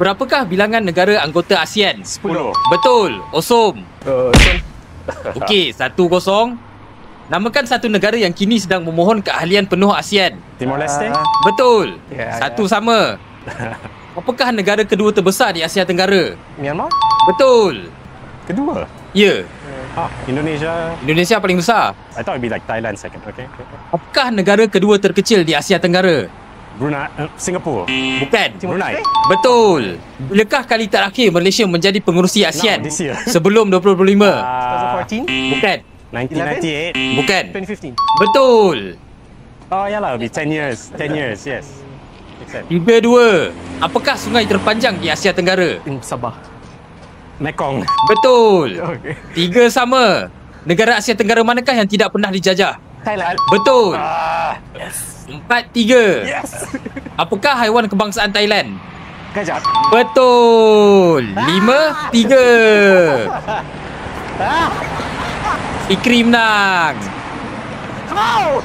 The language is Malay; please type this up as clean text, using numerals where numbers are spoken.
Berapakah bilangan negara anggota ASEAN? 10. Betul. Osom. Sun. Okey, 1-0. Namakan satu negara yang kini sedang memohon keahlian penuh ASEAN. Timor Leste. Betul. Ya, Satu sama. Apakah negara kedua terbesar di Asia Tenggara? Myanmar. Betul. Kedua. Ya. Indonesia. Indonesia paling besar. I thought it'd be like Thailand second. Okay. Apakah negara kedua terkecil di Asia Tenggara? Brunei. Singapore. Bukan. Brunei. Betul. Bilakah kali terakhir Malaysia menjadi pengerusi ASEAN? This year. Sebelum 2025. 2014. Bukan. 1998. Bukan. 2015. Betul. Oh yeah lah, it'll be 10 years. 10 years, yes. Makes sense. 3-2. Apakah sungai terpanjang di Asia Tenggara? Sabah. Mekong. Betul. Okay. 3 sama. Negara Asia Tenggara manakah yang tidak pernah dijajah? Thailand. Betul. Yes. 4-3. Yes. Apakah haiwan kebangsaan Thailand? Gajah. Betul. 5-3. Fikri menang. How?